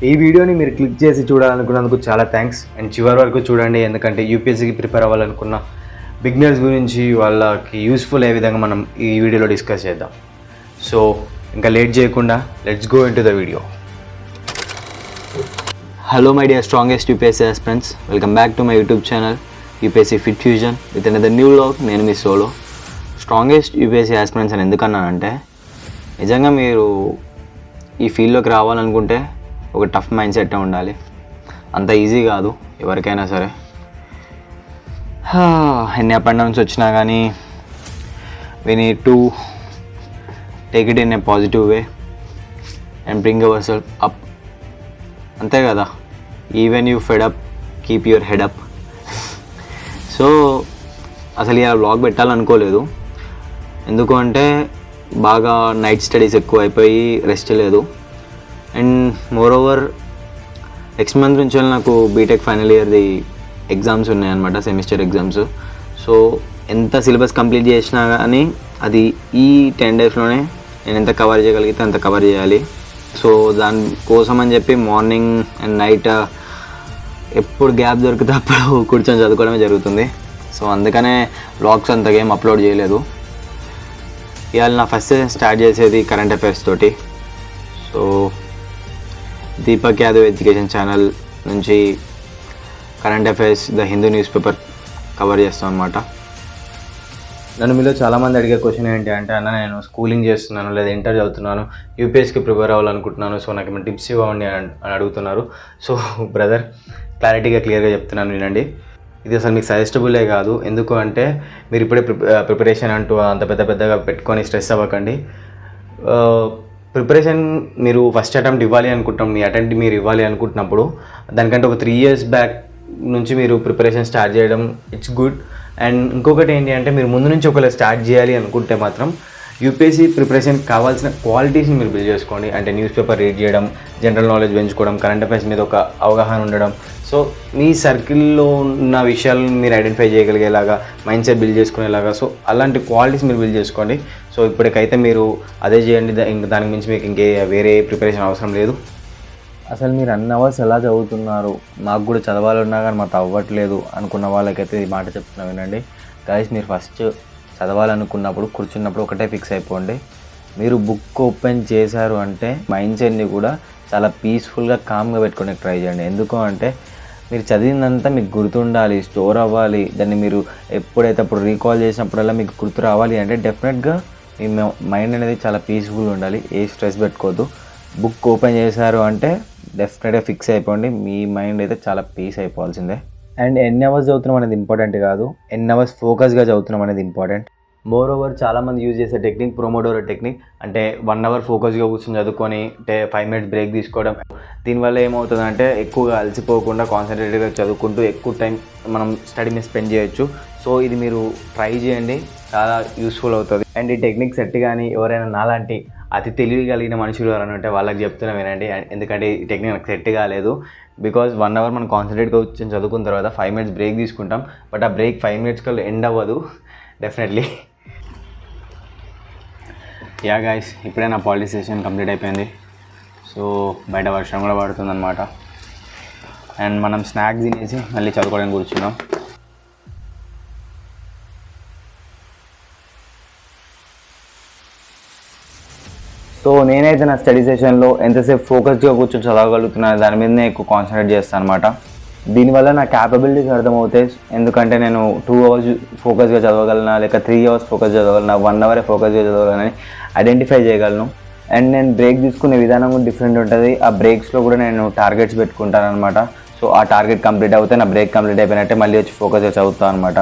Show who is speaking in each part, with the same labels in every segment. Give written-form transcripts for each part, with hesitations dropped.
Speaker 1: ఈ వీడియోని మీరు క్లిక్ చేసి చూడాలనుకున్నందుకు చాలా థ్యాంక్స్. అండ్ చివరి వరకు చూడండి, ఎందుకంటే యూపీఎస్సీకి ప్రిపేర్ అవ్వాలనుకున్న బిగినర్స్ గురించి వాళ్ళకి యూస్ఫుల్ అయ్యే విధంగా మనం ఈ వీడియోలో డిస్కస్ చేద్దాం. సో ఇంకా లేట్ చేయకుండా let's go into the video. Hello my dear strongest UPSC aspirants, welcome back to my YouTube channel UPSC fit fusion with another new vlog. నేను మీ సోలో. స్ట్రాంగెస్ట్ యూపీఎస్సీ ఆస్పిరెంట్స్ అని ఎందుకన్నానంటే, నిజంగా మీరు ఈ ఫీల్డ్లోకి రావాలనుకుంటే ఒక టఫ్ మైండ్ సెట్ ఉండాలి. అంత ఈజీ కాదు ఎవరికైనా సరే. ఎన్ని అప్ అండ్ డౌన్స్ వచ్చినా కానీ we need to take it in a positive way and bring our self up. అంతే కదా, even you fed up keep your head up. So అసలు ఇలా వ్లాగ్ పెట్టాలనుకోలేదు, ఎందుకు అంటే బాగా నైట్ స్టడీస్ ఎక్కువ అయిపోయి రెస్ట్ లేదు. And more over next month నుంచి నాకు బీటెక్ ఫైనల్ ఇయర్ది ఎగ్జామ్స్ ఉన్నాయన్నమాట, సెమిస్టర్ ఎగ్జామ్స్. సో ఎంత సిలబస్ కంప్లీట్ చేసినా కానీ అది ఈ 10 డేస్లోనే నేను ఎంత కవర్ చేయగలిగితే అంత కవర్ చేయాలి. సో దానికోసం అని చెప్పి మార్నింగ్ అండ్ నైట్ ఎప్పుడు గ్యాప్ దొరికితే అప్పుడు కూర్చొని చదువుకోవడమే జరుగుతుంది. సో అందుకనే వ్లాగ్స్ అంతగా ఏం అప్లోడ్ చేయలేదు. ఇవాళ నా ఫస్ట్ స్టార్ట్ చేసేది కరెంట్ అఫైర్స్ తోటి. So Deepak Yadav education channel నుంచి current affairs the Hindu newspaper cover చేస్తాం అనమాట. నన్ను మీలో చాలామంది అడిగే క్వశ్చన్ ఏంటి అంటే, అన్న నేను స్కూలింగ్ చేస్తున్నాను లేదా ఇంటర్ చదువుతున్నాను, యూపీఎస్కి ప్రిపేర్ అవ్వాలనుకుంటున్నాను, సో నాకు ఏమైనా టిప్స్ ఇవ్వండి అని అడుగుతున్నారు. సో బ్రదర్, క్లియర్గా చెప్తున్నాను వినండి. ఇది అసలు మీకు సజెస్టబులే కాదు. ఎందుకు అంటే మీరు ఇప్పుడే ప్రిపరేషన్ అంటూ అంత పెద్దగా పెట్టుకొని స్ట్రెస్ అవ్వకండి. ప్రిపరేషన్ మీరు ఫస్ట్ అటెంప్ట్ ఇవ్వాలి అనుకుంటాం, మీ అటెంప్ట్ మీరు ఇవ్వాలి అనుకుంటున్నప్పుడు దానికంటే ఒక 3 years బ్యాక్ నుంచి మీరు ప్రిపరేషన్ స్టార్ట్ చేయడం ఇట్స్ గుడ్. అండ్ ఇంకొకటి ఏంటి అంటే, మీరు ముందు నుంచి ఒకవేళ స్టార్ట్ చేయాలి అనుకుంటే మాత్రం యూపీఎస్సీ ప్రిపరేషన్కి కావాల్సిన క్వాలిటీస్ని మీరు బిల్డ్ చేసుకోండి. అంటే న్యూస్ పేపర్ రీడ్ చేయడం, జనరల్ నాలెడ్జ్ పెంచుకోవడం, కరెంట్ అఫైర్స్ మీద ఒక అవగాహన ఉండడం. సో మీ సర్కిల్లో ఉన్న విషయాలను మీరు ఐడెంటిఫై చేయగలిగేలాగా, మైండ్ సెట్ బిల్డ్ చేసుకునేలాగా, సో అలాంటి క్వాలిటీస్ మీరు బిల్డ్ చేసుకోండి. సో ఇప్పటికైతే మీరు అదే చేయండి, ఇంకా దానికి మించి మీకు వేరే ప్రిపరేషన్ అవసరం లేదు. అసలు మీరు అన్ని అవర్స్ ఎలా చదువుతున్నారు, మాకు కూడా చదవాలన్నా కానీ మాకు అవ్వట్లేదు అనుకున్న వాళ్ళకైతే ఈ మాట చెప్తున్నా వినండి. గైస్, మీరు ఫస్ట్ చదవాలనుకున్నప్పుడు కూర్చున్నప్పుడు ఒకటే ఫిక్స్ అయిపోండి. మీరు బుక్ ఓపెన్ చేశారు అంటే మైండ్ సెట్ని కూడా చాలా పీస్ఫుల్గా కామ్గా పెట్టుకోవడానికి ట్రై చేయండి. ఎందుకు అంటే మీరు చదివిందంతా మీకు గుర్తుండాలి, స్టోర్ అవ్వాలి. దాన్ని మీరు ఎప్పుడైతే అప్పుడు రీకాల్ చేసినప్పుడల్లా మీకు గుర్తు రావాలి అంటే డెఫినెట్గా మీ మైండ్ అనేది చాలా పీస్ఫుల్గా ఉండాలి. ఏ స్ట్రెస్ పెట్టుకోవద్దు. బుక్ ఓపెన్ చేశారు అంటే డెఫినెట్గా ఫిక్స్ అయిపోండి. మీ మైండ్ అయితే చాలా పీస్ అయిపోవాల్సిందే. అండ్ ఎన్ని అవర్స్ చదువుతున్నాం అనేది ఇంపార్టెంట్ కాదు, ఎన్ని అవర్స్ ఫోకస్గా చదువుతున్నాం అనేది ఇంపార్టెంట్. మోర్ ఓవర్ చాలామంది యూజ్ చేసే టెక్నిక్ ప్రొమోడోరో టెక్నిక్. అంటే 1 hour ఫోకస్గా కూర్చొని చదువుకొని 5 minutes బ్రేక్ తీసుకోవడం. దీనివల్ల ఏమవుతుందంటే ఎక్కువగా అలసిపోకుండా కాన్సన్ట్రేటెడ్గా చదువుకుంటూ ఎక్కువ టైం మనం స్టడీ మీద స్పెండ్ చేయొచ్చు. సో ఇది మీరు ట్రై చేయండి, చాలా యూస్ఫుల్ అవుతుంది. అండ్ ఈ టెక్నిక్ సెట్ కానీ ఎవరైనా నాలాంటి అతి తెలివి కలిగిన మనుషులు ఎవరైనా ఉంటే వాళ్ళకి చెప్తున్నా వినండి. ఎందుకంటే ఈ టెక్నిక్ నాకు సెట్ కాలేదు. బికాజ్ 1 hour మనం కాన్సన్ట్రేట్గా వచ్చి చదువుకున్న తర్వాత 5 minutes బ్రేక్ తీసుకుంటాం. బట్ ఆ బ్రేక్ 5 minutes కల్లా ఎండ్ అవ్వదు డెఫినెట్లీ. యా గైస్, ఇప్పుడే నా పాలిటీ సెషన్ కంప్లీట్ అయిపోయింది. సో బయట వర్షం కూడా పడుతుంది అనమాట. అండ్ మనం స్నాక్స్ తినేసి మళ్ళీ చదువుకోవడానికి కూర్చున్నాం. సో నేనైతే నా స్టడీ సెషన్లో ఎంతసేపు ఫోకస్గా కూర్చొని చదవగలుగుతున్నాను దాని మీదనే ఎక్కువ కాన్సన్ట్రేట్ చేస్తాను అనమాట. దీనివల్ల నా క్యాపబిలిటీస్ అర్థమవుతాయి. ఎందుకంటే నేను 2 hours ఫోకస్గా చదవగలనా, లేక 3 hours ఫోకస్ చదవగలనా, 1 hour ఫోకస్గా చదవగలనని ఐడెంటిఫై చేయగలను. అండ్ నేను బ్రేక్ తీసుకునే విధానం కూడా డిఫరెంట్ ఉంటుంది. ఆ బ్రేక్స్లో కూడా నేను టార్గెట్స్ పెట్టుకుంటాను అనమాట. సో ఆ టార్గెట్ కంప్లీట్ అవుతే నా బ్రేక్ కంప్లీట్ అయిపోయినట్టే మళ్ళీ వచ్చి ఫోకస్గా చదువుతాను అనమాట.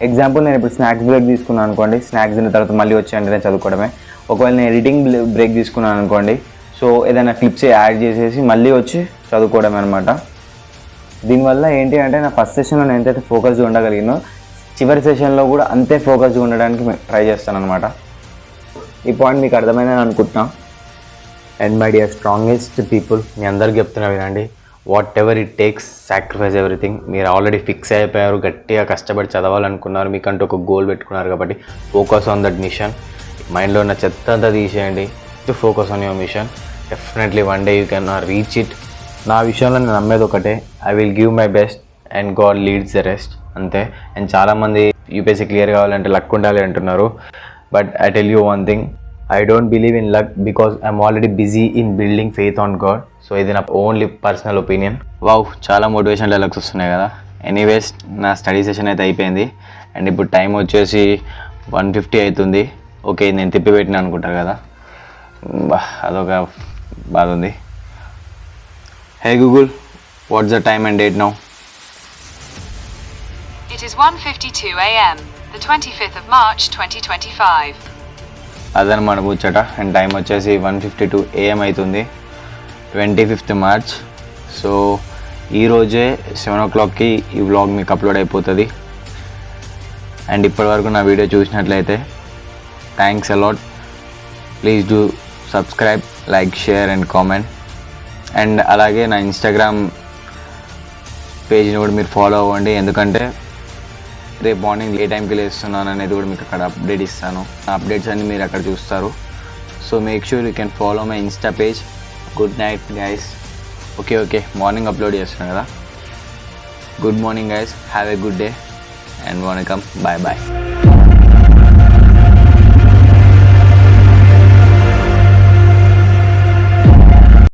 Speaker 1: ఎగ్జాంపుల్, నేను ఇప్పుడు స్నాక్స్ బ్రేక్ తీసుకున్నాను అనుకోండి, స్నాక్స్ తిన్న తర్వాత మళ్ళీ వచ్చి అంటే నేను చదువుకోవడమే. ఒకవేళ నేను ఎడిటింగ్ బ్రేక్ తీసుకున్నాను అనుకోండి, సో ఏదైనా క్లిప్స్ యాడ్ చేసేసి మళ్ళీ వచ్చి చదువుకోవడమే అనమాట. దీనివల్ల ఏంటి అంటే నా ఫస్ట్ సెషన్లో నేను ఎంతైతే ఫోకస్గా ఉండగలిగినో చివరి సెషన్లో కూడా అంతే ఫోకస్గా ఉండడానికి ట్రై చేస్తాను అనమాట. ఈ పాయింట్ మీకు అర్థమైందని అనుకుంటున్నాను. And my dear strongest people, మీ అందరికీ చెప్తున్నా వినండి, whatever it takes, sacrifice everything. మీరు ఆల్రెడీ ఫిక్స్ అయిపోయారు, గట్టిగా కష్టపడి చదవాలనుకున్నారు, మీకంటూ ఒక గోల్ పెట్టుకున్నారు కాబట్టి ఫోకస్ ఆన్ దట్ మిషన్. మైండ్లో ఉన్న చెత్త అంతా తీసేయండి, to focus on your mission. Definitely one day you can reach it. నా విషయంలో నేను నమ్మేది ఒకటే, I will give my best and God leads the rest అంతే. అండ్ చాలామంది యూపీఎస్సీ క్లియర్ కావాలంటే లక్ ఉండాలి అంటున్నారు, but I tell you one thing, I don't believe in luck because I'm already busy in building faith on God. So ఇది నా only personal opinion. Wow, చాలా motivation dialogues వస్తున్నాయి కదా. Anyways, నా study session అయితే అయిపోయింది అండ్ ఇప్పుడు time వచ్చేసి 1:50 అవుతుంది. ఓకే, నేను తిప్పిపెట్టిన అనుకుంటారు కదా, అదొక బాధ ఉంది. హే Google, what's the time and date now?
Speaker 2: It is 1:52 a.m. the 25th of March 2025.
Speaker 1: అదనమాట ముచ్చట. అండ్ టైం వచ్చేసి 1:52 AM అవుతుంది, 25th March. సో ఈరోజే 7 o'clockకి ఈ వ్లాగ్ మీకు అప్లోడ్ అయిపోతుంది. అండ్ ఇప్పటివరకు నా వీడియో చూసినట్లయితే thanks a lot. Please do subscribe, like, share and comment. And అలాగే నా ఇన్స్టాగ్రామ్ పేజ్ని కూడా మీరు ఫాలో అవ్వండి, ఎందుకంటే రేపు మార్నింగ్ ఏ టైంకి లేస్తున్నాను అనేది కూడా మీకు అక్కడ అప్డేట్ ఇస్తాను. ఆ అప్డేట్స్ అన్నీ మీరు అక్కడ చూస్తారు. So make sure you can follow my insta page. Good night guys. Okay, morning upload చేస్తున్నాను కదా. Good morning guys, have a good day and vanakkam, bye bye.